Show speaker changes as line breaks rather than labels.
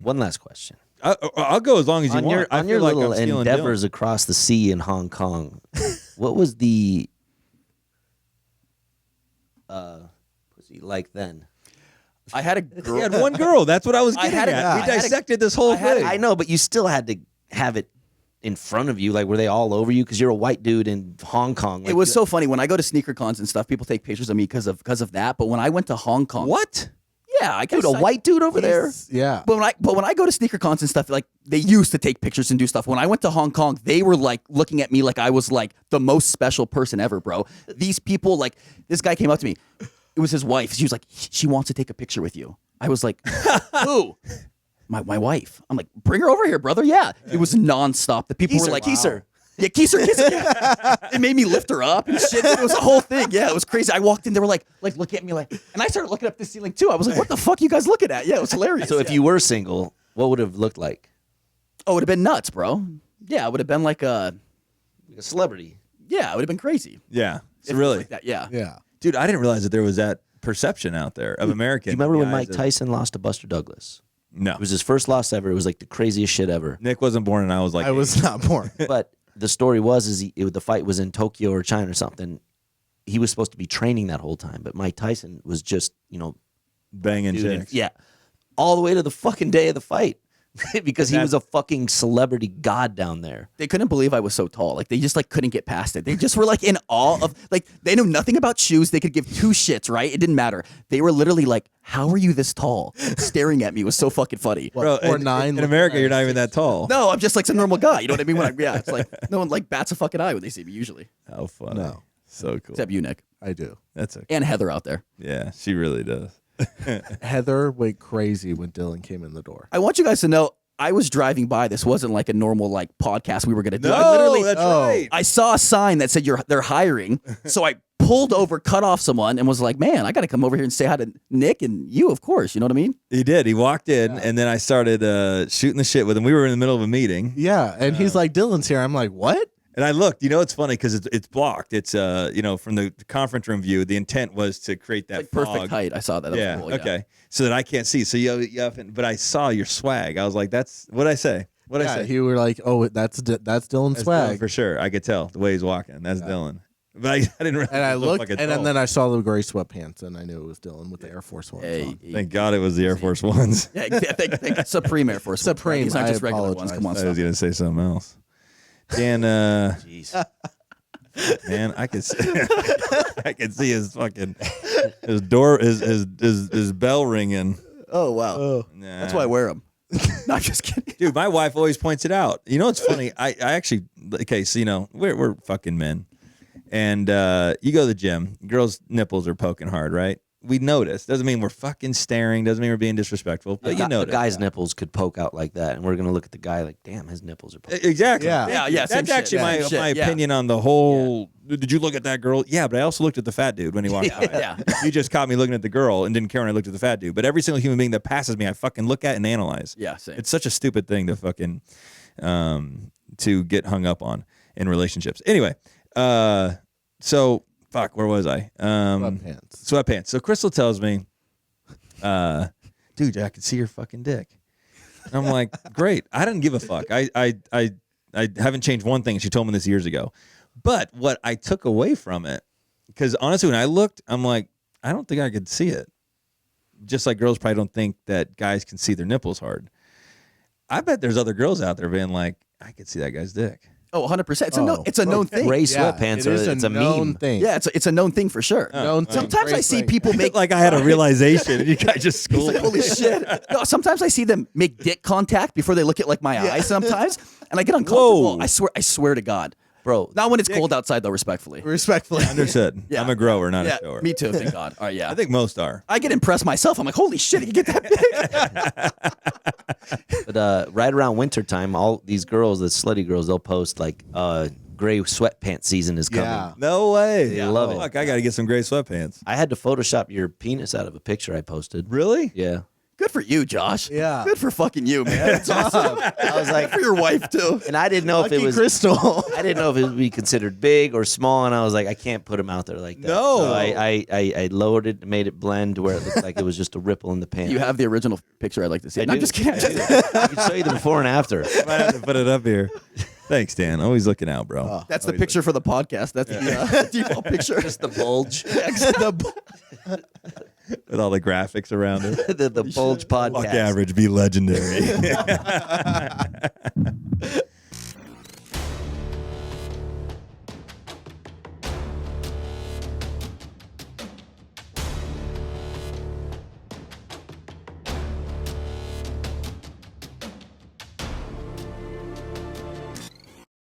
One last question.
I'll go as long as you want.
On your little endeavors across the sea in Hong Kong, what was the pussy like then?
I had a girl.
He had one girl. That's what I was getting at. We dissected this whole thing.
I know, but you still had to have it in front of you. Like, were they all over you? Because you're a white dude in Hong Kong. Like,
it was so funny. When I go to sneaker cons and stuff, people take pictures of me because of that. But when I went to Hong Kong.
What?
Yeah, I guess
dude, a white dude over there?
Yeah.
But when I go to sneaker cons and stuff, like they used to take pictures and do stuff. When I went to Hong Kong, they were like looking at me like I was like the most special person ever, bro. These people, like this guy came up to me. It was his wife. She was like, she wants to take a picture with you. I was like, who? My wife. I'm like, bring her over here, brother. Yeah. It was nonstop. The people were like,
kiss her.
Yeah, kiss her. Yeah. It made me lift her up and shit. It was a whole thing. Yeah, it was crazy. I walked in, they were like looking at me like, and I started looking up the ceiling too. I was like, what the fuck are you guys looking at? Yeah, it was hilarious.
So if you were single, what would it have looked like?
Oh, it would have been nuts, bro. Yeah, it would have been like a
celebrity.
Yeah, it would have been crazy.
Yeah.
If it was
Really?
like that. Yeah.
Yeah.
Dude, I didn't realize that there was that perception out there of Americans.
Do you remember when
guys
Mike Tyson lost to Buster Douglas?
No.
It was his first loss ever. It was like the craziest shit ever.
Nick wasn't born, and I was like,
I was not born.
But the story was the fight was in Tokyo or China or something. He was supposed to be training that whole time, but Mike Tyson was just,
banging chicks.
yeah, all the way to the fucking day of the fight because he was a fucking celebrity god down there.
They couldn't believe I was so tall. Like they just like couldn't get past it. They just were like in awe of like they knew nothing about shoes. They could give two shits, right? It didn't matter. They were literally like, "How are you this tall?" Staring at me was so fucking funny.
Bro, in America, you're not even that tall.
No, I'm just like some normal guy. You know what I mean? Yeah, it's like no one like bats a fucking eye when they see me usually.
How funny.
No.
So cool.
Except you, Nick.
I do.
That's okay.
And Heather out there.
Yeah, she really does.
Heather went crazy when Dylan came in the door.
I want you guys to know I was driving by. This wasn't like a normal like podcast we were gonna do.
No,
I literally,
that's right.
I saw a sign that said they're hiring. So I pulled over, cut off someone, and was like, man, I got to come over here and say hi to Nick and you, of course. You know what I mean?
He did. He walked in, and then I started shooting the shit with him. We were in the middle of a meeting.
Yeah, and he's like, Dylan's here. I'm like, what?
And I looked. It's funny because it's blocked. It's from the conference room view. The intent was to create that
Like
fog.
perfect height. I saw that. That
Yeah.
was cool, yeah.
Okay. So that I can't see. So but I saw your swag. I was like, that's what I say. What I
Yeah,
say.
you were like, oh, that's Dylan's
That's
swag.
Dylan for sure. I could tell the way he's walking. That's Dylan. But I didn't realize.
And I
it was so
looked,
fucking
and
tall.
then I saw the gray sweatpants, and I knew it was Dylan with the Air Force Ones.
Hey,
on.
Thank God it was the Air Force Ones.
yeah, thank Supreme Air Force. Ones, right?
Supreme,
These aren't just
I
regular ones.
apologize.
Come on,
I was
stop.
gonna say something else. Dan,
Jeez.
man, I could I could see his fucking his door his bell ringing.
Oh wow,
Nah.
that's why I wear them. No, I'm just kidding.
Dude, my wife always points it out. You know what's funny? I actually, okay, so we're fucking men, and you go to the gym, girls' nipples are poking hard, right? We notice. Doesn't mean we're fucking staring. Doesn't mean we're being disrespectful. But you
A
notice.
guy's nipples could poke out like that, and we're gonna look at the guy like, damn, his nipples are poking.
Exactly.
Yeah.
Yeah, same
That's
shit.
actually
Yeah,
my
shit, yeah.
opinion on the whole. Did you look at that girl? Yeah, but I also looked at the fat dude when he walked by.
Yeah.
You just caught me looking at the girl and didn't care when I looked at the fat dude. But every single human being that passes me, I fucking look at and analyze.
Yeah, same.
It's such a stupid thing to fucking to get hung up on in relationships. Anyway, so fuck, where was I? Sweatpants. So Crystal tells me, dude, I can see your fucking dick. And I'm like, great. I didn't give a fuck. I haven't changed one thing. She told me this years ago. But what I took away from it, because honestly, when I looked, I'm like, I don't think I could see it. Just like girls probably don't think that guys can see their nipples hard. I bet there's other girls out there being like, I could see that guy's dick.
Oh, 100%. It's a known thing.
Gray sweatpants it's a
known
meme.
thing.
Yeah, it's a known thing for sure.
Known thing.
Sometimes
Gray
I see
thing.
people make
Like I had a realization. You guys just schooled me.
holy shit. No, sometimes I see them make dick contact before they look at like my eyes sometimes, and I get uncomfortable.
Whoa.
I swear to God.
Bro,
Not when it's cold outside though, respectfully.
Respectfly.
Understood.
Yeah.
I'm a grower, not
Yeah,
a shower.
me too, thank God. All right, yeah.
I think most are.
I get impressed myself. I'm like, holy shit, you get that big?
but right around wintertime, all these girls, the slutty girls, they'll post like, gray sweatpants season is coming.
Yeah.
No way.
They love it.
Fuck, I got to get some gray sweatpants.
I had to Photoshop your penis out of a picture I posted.
Really?
Yeah.
Good Good for you, Josh.
Yeah.
Good for fucking you, man. That's awesome.
I was like,
Good for your wife too.
and I didn't know if it
Lucky
was
Crystal.
I didn't know if it would be considered big or small, and I was like, I can't put him out there like that.
No.
So I lowered it, made it blend to where it looked like it was just a ripple in the pan.
You have the original picture. I'd like to see.
I
No, I'm
do.
just kidding.
I can show you the before and after.
Might have to put it up here. Thanks, Dan. Always looking out, bro.
That's the picture for the podcast. That's the default picture.
Just the bulge,
With all the graphics around it.
the bulge podcast.
Fuck average, be legendary.